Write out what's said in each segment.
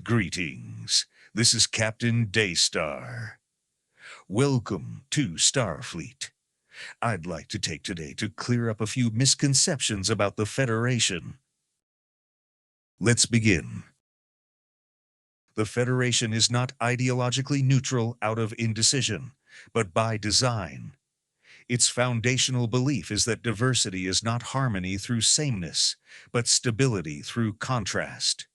Greetings. This is Captain Daystar. Welcome to Starfleet. I'd like to take today to clear up a few misconceptions about the Federation. Let's begin. The Federation is not ideologically neutral out of indecision, but by design. Its foundational belief is that diversity is not harmony through sameness, but stability through contrast.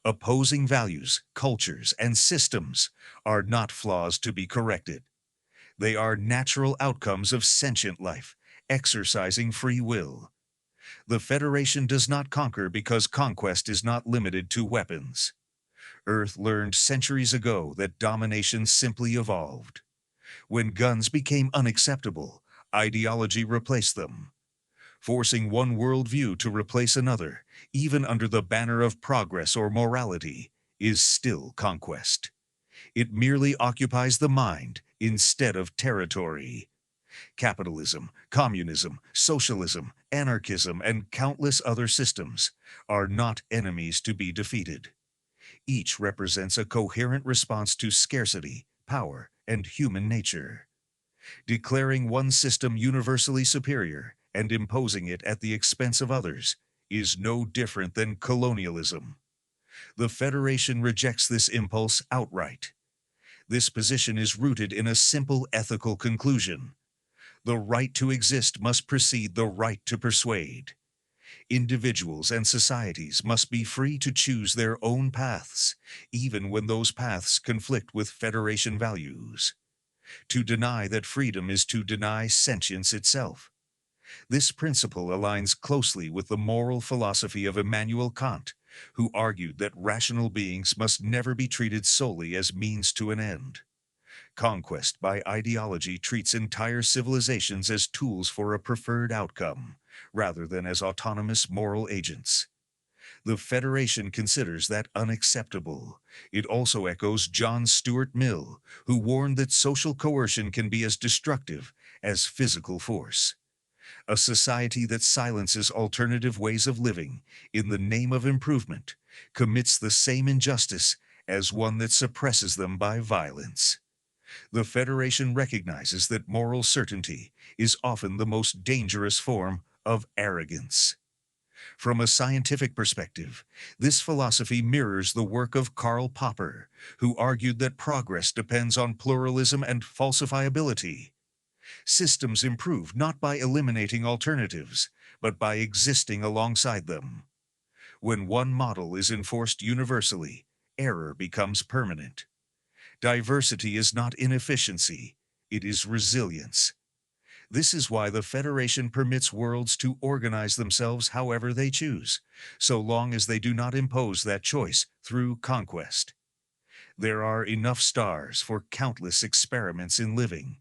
Opposing values, cultures, and systems are not flaws to be corrected. They are natural outcomes of sentient life, exercising free will. The Federation does not conquer because conquest is not limited to weapons. Earth learned centuries ago that domination simply evolved. When guns became unacceptable, ideology replaced them. Forcing one worldview to replace another, even under the banner of progress or morality, is still conquest. It merely occupies the mind instead of territory. Capitalism, communism, socialism, anarchism, and countless other systems are not enemies to be defeated. Each represents a coherent response to scarcity, power, and human nature. Declaring one system universally superior and imposing it at the expense of others is no different than colonialism. The Federation rejects this impulse outright. This position is rooted in a simple ethical conclusion. The right to exist must precede the right to persuade. Individuals and societies must be free to choose their own paths, even when those paths conflict with Federation values. To deny that freedom is to deny sentience itself. This principle aligns closely with the moral philosophy of Immanuel Kant, who argued that rational beings must never be treated solely as means to an end. Conquest by ideology treats entire civilizations as tools for a preferred outcome, rather than as autonomous moral agents. The Federation considers that unacceptable. It also echoes John Stuart Mill, who warned that social coercion can be as destructive as physical force. A society that silences alternative ways of living in the name of improvement commits the same injustice as one that suppresses them by violence. The Federation recognizes that moral certainty is often the most dangerous form of arrogance. From a scientific perspective, this philosophy mirrors the work of Karl Popper, who argued that progress depends on pluralism and falsifiability. Systems improve not by eliminating alternatives, but by existing alongside them. When one model is enforced universally, error becomes permanent. Diversity is not inefficiency, it is resilience. This is why the Federation permits worlds to organize themselves however they choose, so long as they do not impose that choice through conquest. There are enough stars for countless experiments in living.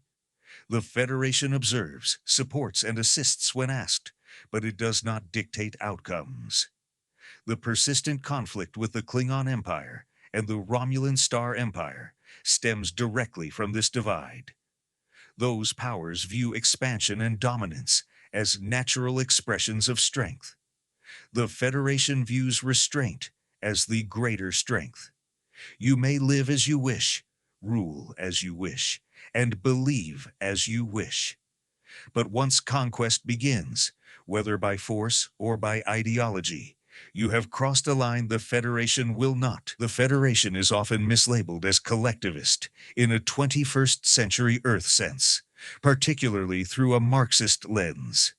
The Federation observes, supports, and assists when asked, but it does not dictate outcomes. The persistent conflict with the Klingon Empire and the Romulan Star Empire stems directly from this divide. Those powers view expansion and dominance as natural expressions of strength. The Federation views restraint as the greater strength. You may live as you wish, rule as you wish, and believe as you wish. But once conquest begins, whether by force or by ideology, you have crossed a line the Federation will not. The Federation is often mislabeled as collectivist in a 21st century Earth sense, particularly through a Marxist lens.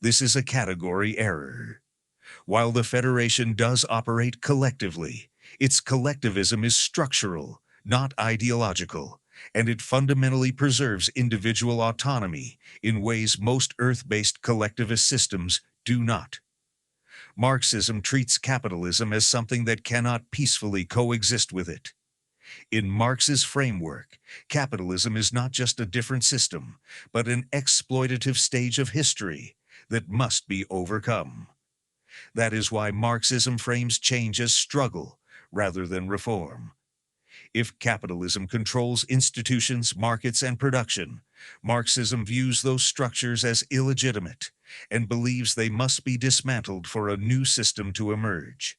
This is a category error. While the Federation does operate collectively, its collectivism is structural, not ideological, and it fundamentally preserves individual autonomy in ways most Earth-based collectivist systems do not. Marxism treats capitalism as something that cannot peacefully coexist with it. In Marx's framework, capitalism is not just a different system, but an exploitative stage of history that must be overcome. That is why Marxism frames change as struggle rather than reform. If capitalism controls institutions, markets, and production, Marxism views those structures as illegitimate and believes they must be dismantled for a new system to emerge.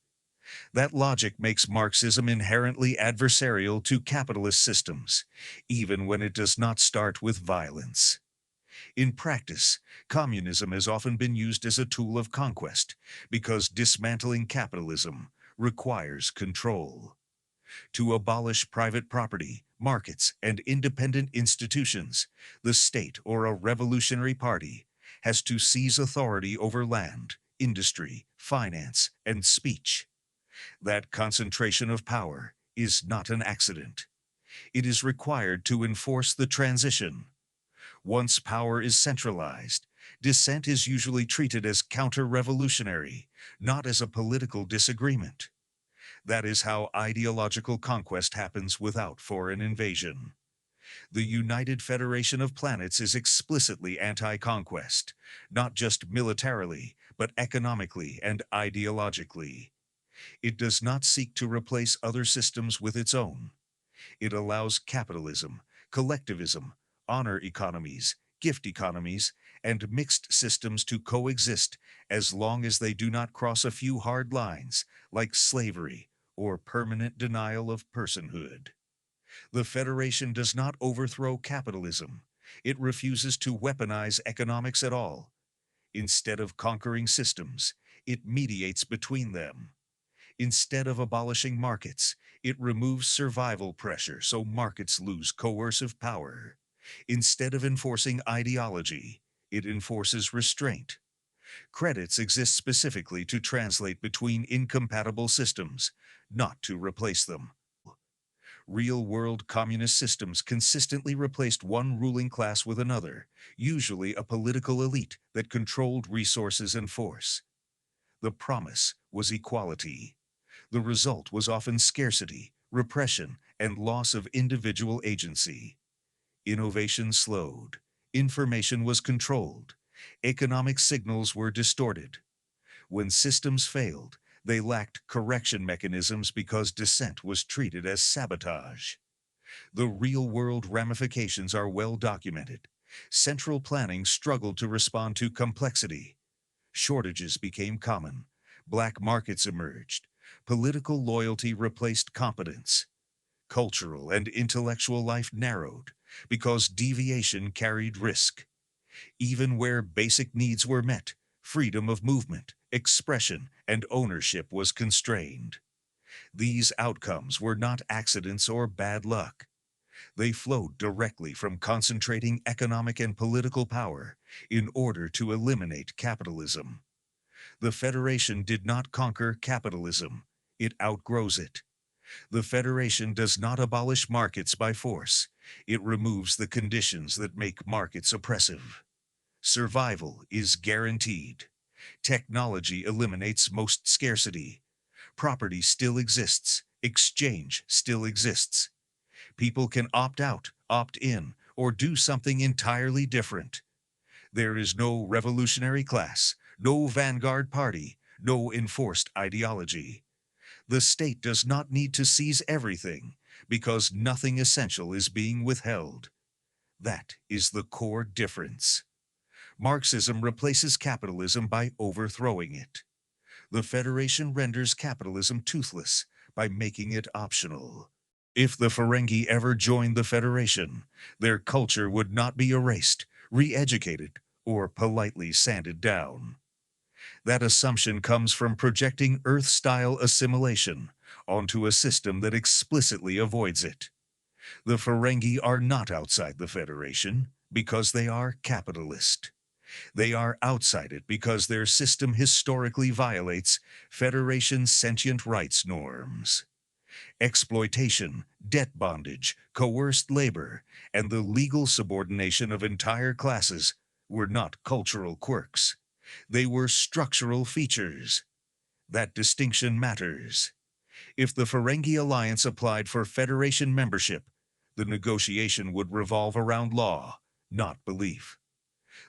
That logic makes Marxism inherently adversarial to capitalist systems, even when it does not start with violence. In practice, communism has often been used as a tool of conquest because dismantling capitalism requires control. To abolish private property, markets, and independent institutions, the state or a revolutionary party has to seize authority over land, industry, finance, and speech. That concentration of power is not an accident. It is required to enforce the transition. Once power is centralized, dissent is usually treated as counter-revolutionary, not as a political disagreement. That is how ideological conquest happens without foreign invasion. The United Federation of Planets is explicitly anti-conquest, not just militarily, but economically and ideologically. It does not seek to replace other systems with its own. It allows capitalism, collectivism, honor economies, gift economies, and mixed systems to coexist as long as they do not cross a few hard lines, like slavery or permanent denial of personhood. The Federation does not overthrow capitalism. It refuses to weaponize economics at all. Instead of conquering systems, it mediates between them. Instead of abolishing markets, it removes survival pressure so markets lose coercive power. Instead of enforcing ideology, it enforces restraint. Credits exist specifically to translate between incompatible systems, not to replace them. Real-world communist systems consistently replaced one ruling class with another, usually a political elite that controlled resources and force. The promise was equality. The result was often scarcity, repression, and loss of individual agency. Innovation slowed. Information was controlled. Economic signals were distorted. When systems failed, they lacked correction mechanisms because dissent was treated as sabotage. The real-world ramifications are well documented. Central planning struggled to respond to complexity. Shortages became common. Black markets emerged. Political loyalty replaced competence. Cultural and intellectual life narrowed because deviation carried risk. Even where basic needs were met, freedom of movement, expression, and ownership was constrained. These outcomes were not accidents or bad luck. They flowed directly from concentrating economic and political power in order to eliminate capitalism. The Federation did not conquer capitalism. It outgrows it. The Federation does not abolish markets by force. It removes the conditions that make markets oppressive. Survival is guaranteed. Technology eliminates most scarcity. Property still exists. Exchange still exists. People can opt out, opt in, or do something entirely different. There is no revolutionary class, no vanguard party, no enforced ideology. The state does not need to seize everything because nothing essential is being withheld. That is the core difference. Marxism replaces capitalism by overthrowing it. The Federation renders capitalism toothless by making it optional. If the Ferengi ever joined the Federation, their culture would not be erased, re-educated, or politely sanded down. That assumption comes from projecting Earth-style assimilation onto a system that explicitly avoids it. The Ferengi are not outside the Federation because they are capitalist. They are outside it because their system historically violates Federation sentient rights norms. Exploitation, debt bondage, coerced labor, and the legal subordination of entire classes were not cultural quirks. They were structural features. That distinction matters. If the Ferengi Alliance applied for Federation membership, the negotiation would revolve around law, not belief.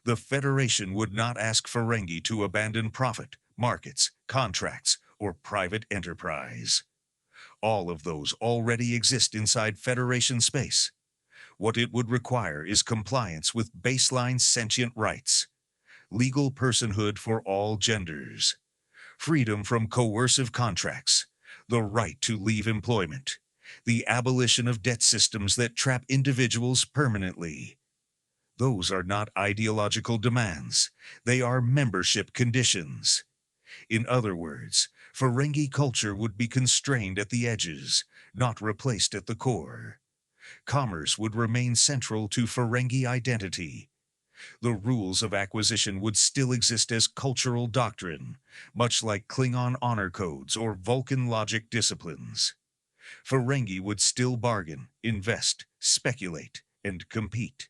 The Federation would not ask Ferengi to abandon profit, markets, contracts, or private enterprise. All of those already exist inside Federation space. What it would require is compliance with baseline sentient rights, legal personhood for all genders, freedom from coercive contracts, the right to leave employment, the abolition of debt systems that trap individuals permanently. Those are not ideological demands. They are membership conditions. In other words, Ferengi culture would be constrained at the edges, not replaced at the core. Commerce would remain central to Ferengi identity. The rules of acquisition would still exist as cultural doctrine, much like Klingon honor codes or Vulcan logic disciplines. Ferengi would still bargain, invest, speculate, and compete.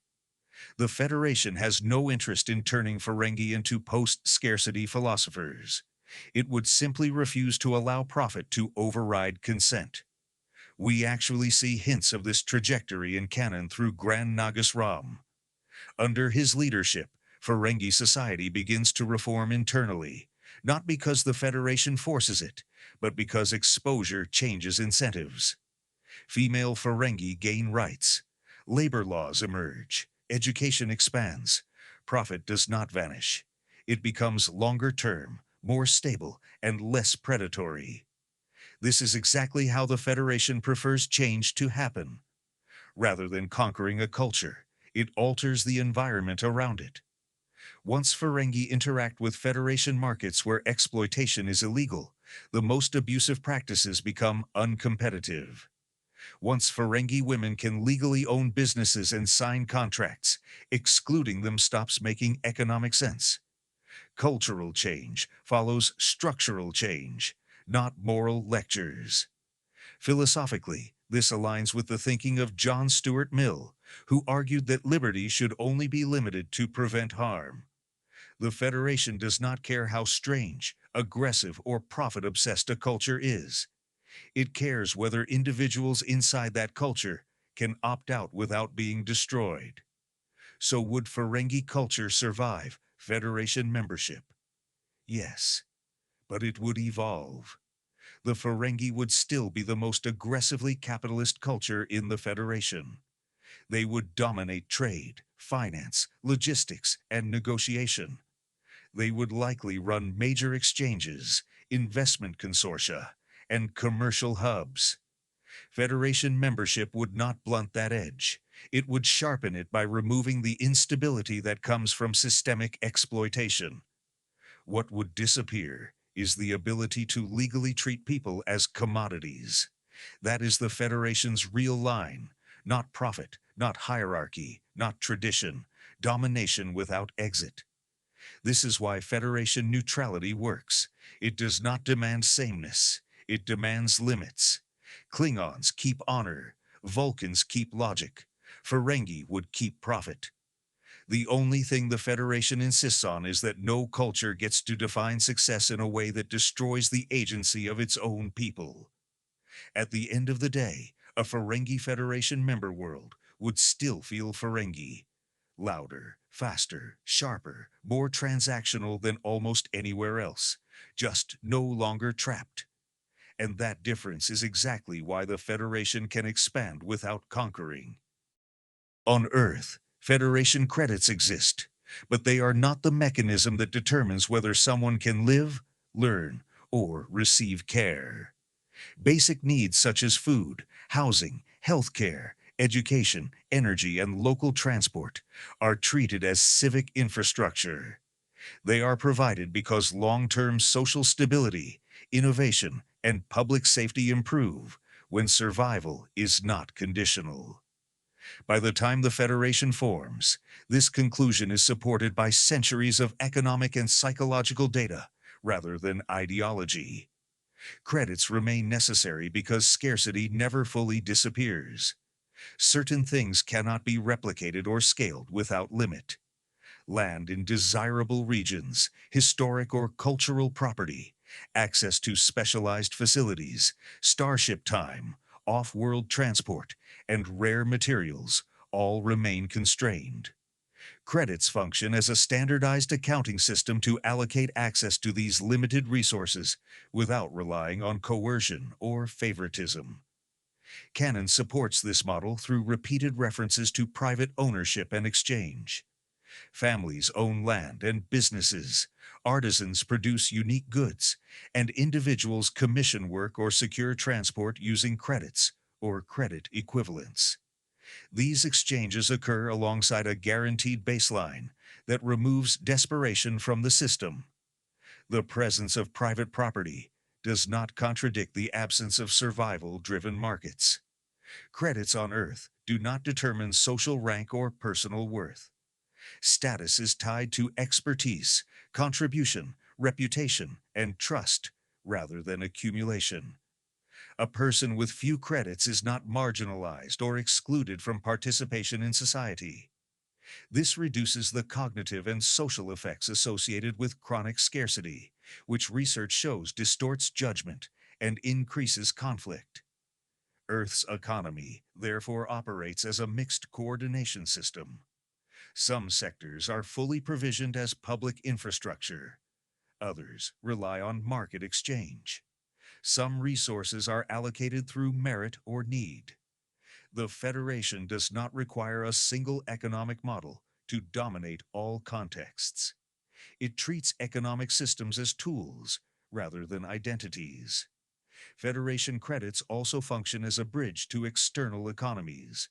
The Federation has no interest in turning Ferengi into post-scarcity philosophers. It would simply refuse to allow profit to override consent. We actually see hints of this trajectory in canon through Grand Nagus Ram. Under his leadership, Ferengi society begins to reform internally, not because the Federation forces it, but because exposure changes incentives. Female Ferengi gain rights. Labor laws emerge. Education expands. Profit does not vanish. It becomes longer term, more stable, and less predatory. This is exactly how the Federation prefers change to happen. Rather than conquering a culture, it alters the environment around it. Once Ferengi interact with Federation markets where exploitation is illegal, the most abusive practices become uncompetitive. Once Ferengi women can legally own businesses and sign contracts, excluding them stops making economic sense. Cultural change follows structural change, not moral lectures. Philosophically, this aligns with the thinking of John Stuart Mill, who argued that liberty should only be limited to prevent harm. The Federation does not care how strange, aggressive, or profit-obsessed a culture is. It cares whether individuals inside that culture can opt out without being destroyed. So would Ferengi culture survive Federation membership? Yes, but it would evolve. The Ferengi would still be the most aggressively capitalist culture in the Federation. They would dominate trade, finance, logistics, and negotiation. They would likely run major exchanges, investment consortia, and commercial hubs. Federation membership would not blunt that edge. It would sharpen it by removing the instability that comes from systemic exploitation. What would disappear is the ability to legally treat people as commodities. That is the Federation's real line, not profit, not hierarchy, not tradition, domination without exit. This is why Federation neutrality works. It does not demand sameness. It demands limits. Klingons keep honor. Vulcans keep logic. Ferengi would keep profit. The only thing the Federation insists on is that no culture gets to define success in a way that destroys the agency of its own people. At the end of the day, a Ferengi Federation member world would still feel Ferengi. Louder, faster, sharper, more transactional than almost anywhere else, just no longer trapped. And that difference is exactly why the Federation can expand without conquering. On Earth, Federation credits exist, but they are not the mechanism that determines whether someone can live, learn, or receive care. Basic needs such as food, housing, healthcare, education, energy, and local transport are treated as civic infrastructure. They are provided because long-term social stability, innovation, and public safety improve when survival is not conditional. By the time the Federation forms, this conclusion is supported by centuries of economic and psychological data rather than ideology. Credits remain necessary because scarcity never fully disappears. Certain things cannot be replicated or scaled without limit. Land in desirable regions, historic or cultural property, access to specialized facilities, starship time, off-world transport, and rare materials all remain constrained. Credits function as a standardized accounting system to allocate access to these limited resources without relying on coercion or favoritism. Canon supports this model through repeated references to private ownership and exchange. Families own land and businesses. Artisans produce unique goods, and individuals commission work or secure transport using credits or credit equivalents. These exchanges occur alongside a guaranteed baseline that removes desperation from the system. The presence of private property does not contradict the absence of survival-driven markets. Credits on Earth do not determine social rank or personal worth. Status is tied to expertise, contribution, reputation, and trust, rather than accumulation. A person with few credits is not marginalized or excluded from participation in society. This reduces the cognitive and social effects associated with chronic scarcity, which research shows distorts judgment and increases conflict. Earth's economy therefore operates as a mixed coordination system. Some sectors are fully provisioned as public infrastructure. Others rely on market exchange. Some resources are allocated through merit or need. The Federation does not require a single economic model to dominate all contexts. It treats economic systems as tools rather than identities. Federation credits also function as a bridge to external economies.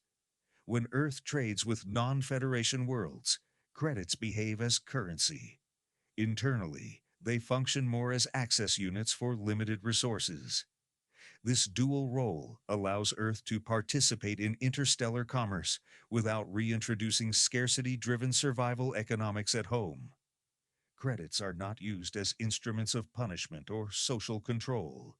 When Earth trades with non-Federation worlds, credits behave as currency. Internally, they function more as access units for limited resources. This dual role allows Earth to participate in interstellar commerce without reintroducing scarcity-driven survival economics at home. Credits are not used as instruments of punishment or social control.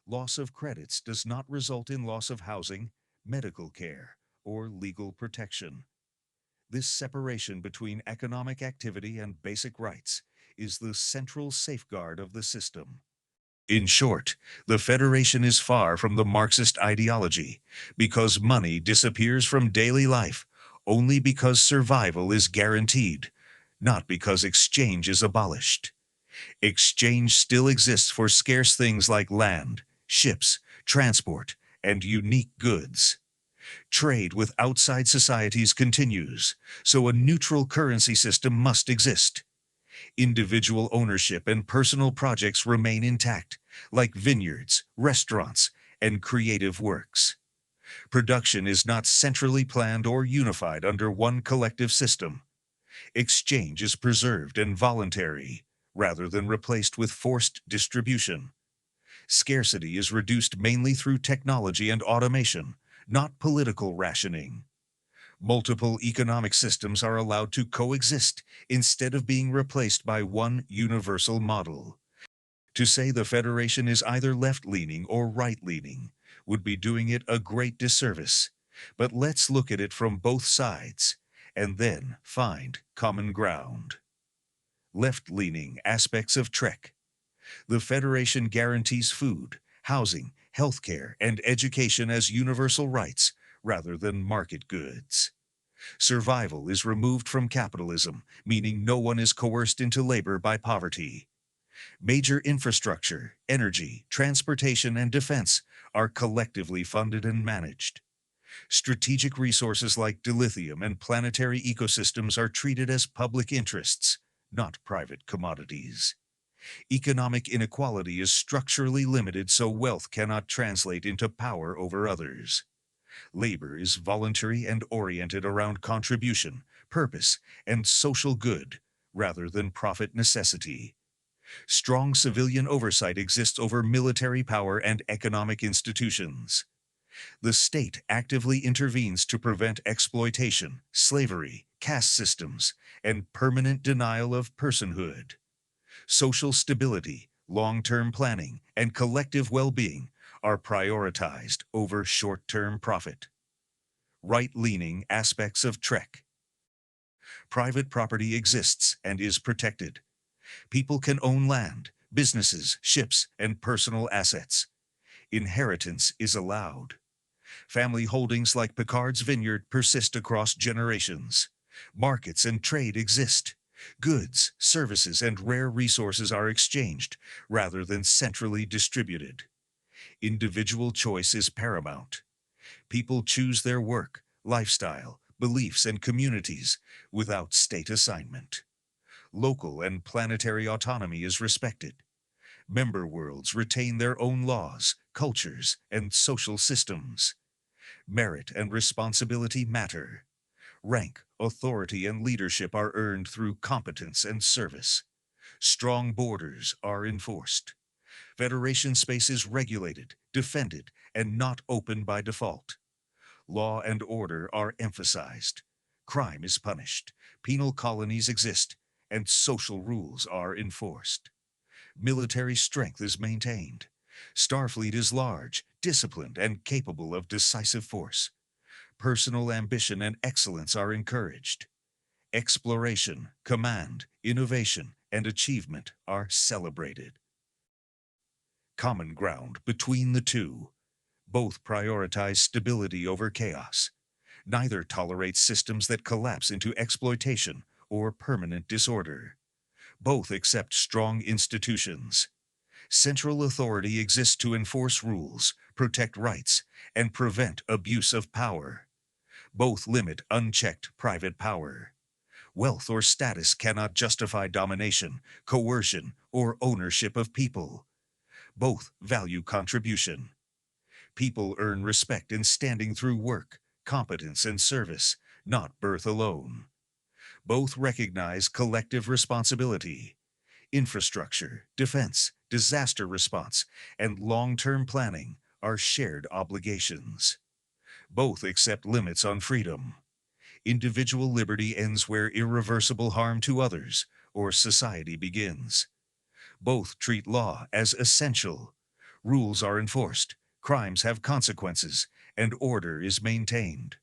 Loss of credits does not result in loss of housing, medical care, or legal protection. This separation between economic activity and basic rights is the central safeguard of the system. In short, the Federation is far from the Marxist ideology because money disappears from daily life only because survival is guaranteed, not because exchange is abolished. Exchange still exists for scarce things like land, ships, transport, and unique goods. Trade with outside societies continues, so a neutral currency system must exist. Individual ownership and personal projects remain intact, like vineyards, restaurants, and creative works. Production is not centrally planned or unified under one collective system. Exchange is preserved and voluntary, rather than replaced with forced distribution. Scarcity is reduced mainly through technology and automation, not political rationing. Multiple economic systems are allowed to coexist instead of being replaced by one universal model. To say the Federation is either left-leaning or right-leaning would be doing it a great disservice. But let's look at it from both sides and then find common ground. Left-leaning aspects of Trek. The Federation guarantees food, housing, healthcare, and education as universal rights rather than market goods. Survival is removed from capitalism, meaning no one is coerced into labor by poverty. Major infrastructure, energy, transportation, and defense are collectively funded and managed. Strategic resources like dilithium and planetary ecosystems are treated as public interests, not private commodities. Economic inequality is structurally limited so wealth cannot translate into power over others. Labor is voluntary and oriented around contribution, purpose, and social good, rather than profit necessity. Strong civilian oversight exists over military power and economic institutions. The state actively intervenes to prevent exploitation, slavery, caste systems, and permanent denial of personhood. Social stability, long-term planning, and collective well-being are prioritized over short-term profit. Right-leaning aspects of Trek. Private property exists and is protected. People can own land, businesses, ships, and personal assets. Inheritance is allowed. Family holdings like Picard's vineyard persist across generations. Markets and trade exist. Goods, services, and rare resources are exchanged rather than centrally distributed. Individual choice is paramount. People choose their work, lifestyle, beliefs, and communities without state assignment. Local and planetary autonomy is respected. Member worlds retain their own laws, cultures, and social systems. Merit and responsibility matter. Rank, authority, and leadership are earned through competence and service. Strong borders are enforced. Federation space is regulated, defended, and not open by default. Law and order are emphasized. Crime is punished. Penal colonies exist, and social rules are enforced. Military strength is maintained. Starfleet is large, disciplined, and capable of decisive force. Personal ambition and excellence are encouraged. Exploration, command, innovation, and achievement are celebrated. Common ground between the two. Both prioritize stability over chaos. Neither tolerates systems that collapse into exploitation or permanent disorder. Both accept strong institutions. Central authority exists to enforce rules, protect rights, and prevent abuse of power. Both limit unchecked private power. Wealth or status cannot justify domination, coercion, or ownership of people. Both value contribution. People earn respect in standing through work, competence, and service, not birth alone. Both recognize collective responsibility. Infrastructure, defense, disaster response, and long-term planning are shared obligations. Both accept limits on freedom. Individual liberty ends where irreversible harm to others or society begins. Both treat law as essential. Rules are enforced, crimes have consequences, and order is maintained.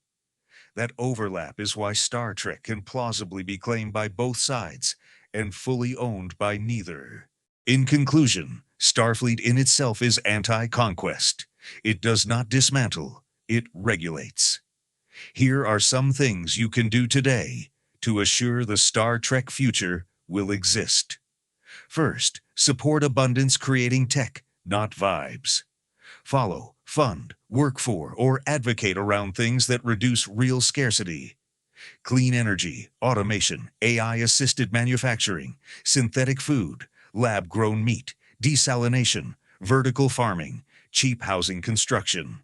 That overlap is why Star Trek can plausibly be claimed by both sides and fully owned by neither. In conclusion, Starfleet in itself is anti-conquest. It does not dismantle, it regulates. Here are some things you can do today to assure the Star Trek future will exist. First, support abundance creating tech, not vibes. Follow, fund, work for, or advocate around things that reduce real scarcity. Clean energy, automation, AI-assisted manufacturing, synthetic food, lab-grown meat, desalination, vertical farming, cheap housing construction.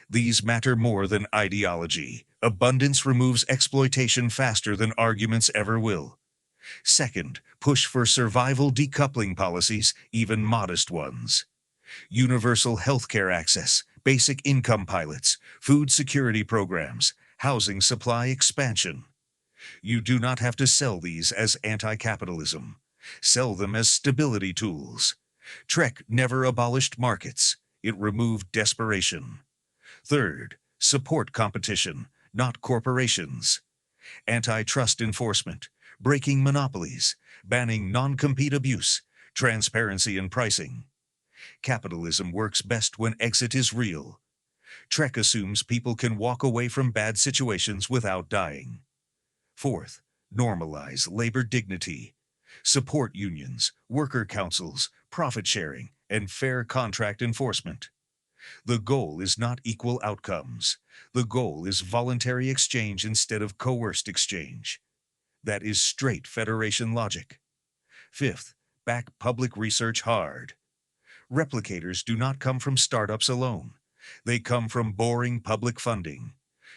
These matter more than ideology. Abundance removes exploitation faster than arguments ever will. Second, push for survival decoupling policies, even modest ones. Universal healthcare access, basic income pilots, food security programs, housing supply expansion. You do not have to sell these as anti-capitalism. Sell them as stability tools. Trek never abolished markets. It removed desperation. Third, support competition, not corporations. Antitrust enforcement, breaking monopolies, banning non-compete abuse, transparency in pricing. Capitalism works best when exit is real. Trek assumes people can walk away from bad situations without dying. Fourth, normalize labor dignity. Support unions, worker councils, profit sharing, and fair contract enforcement. The goal is not equal outcomes. The goal is voluntary exchange instead of coerced exchange. That is straight Federation logic. Fifth, back public research hard. Replicators do not come from startups alone. They come from boring public funding.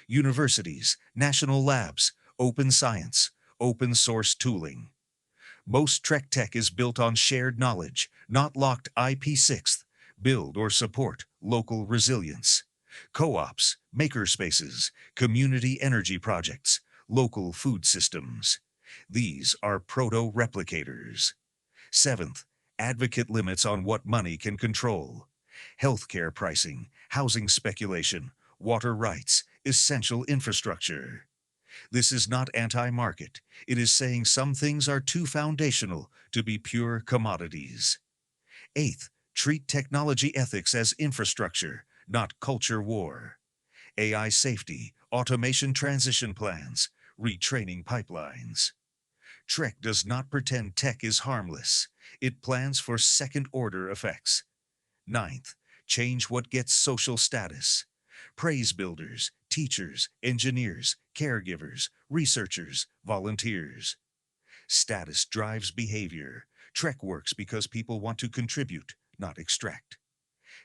Universities, national labs, open science, open source tooling. Most Trek tech is built on shared knowledge, not locked IP6. Build or support local resilience. Co-ops, makerspaces, community energy projects, local food systems. These are proto-replicators. Seventh, advocate limits on what money can control. Healthcare pricing, housing speculation, water rights, essential infrastructure. This is not anti-market. It is saying some things are too foundational to be pure commodities. Eighth, treat technology ethics as infrastructure, not culture war. AI safety, automation transition plans, retraining pipelines. Trek does not pretend tech is harmless. It plans for second-order effects. Ninth, change what gets social status. Praise builders, teachers, engineers, caregivers, researchers, volunteers. Status drives behavior. Trek works because people want to contribute, not extract.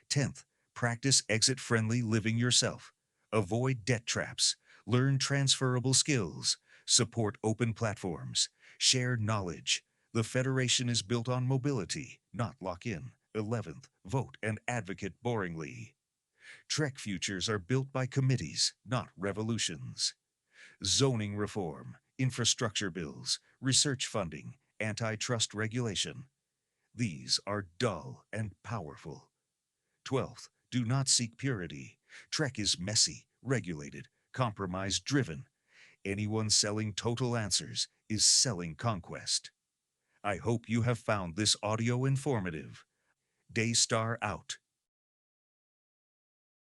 10th, practice exit-friendly living yourself. Avoid debt traps. Learn transferable skills. Support open platforms. Share knowledge. The Federation is built on mobility, not lock-in. 11th, vote and advocate boringly. Trek futures are built by committees, not revolutions. Zoning reform, infrastructure bills, research funding, antitrust regulation. These are dull and powerful. 12th, do not seek purity. Trek is messy, regulated, compromise-driven. Anyone selling total answers is selling conquest. I hope you have found this audio informative. Daystar out.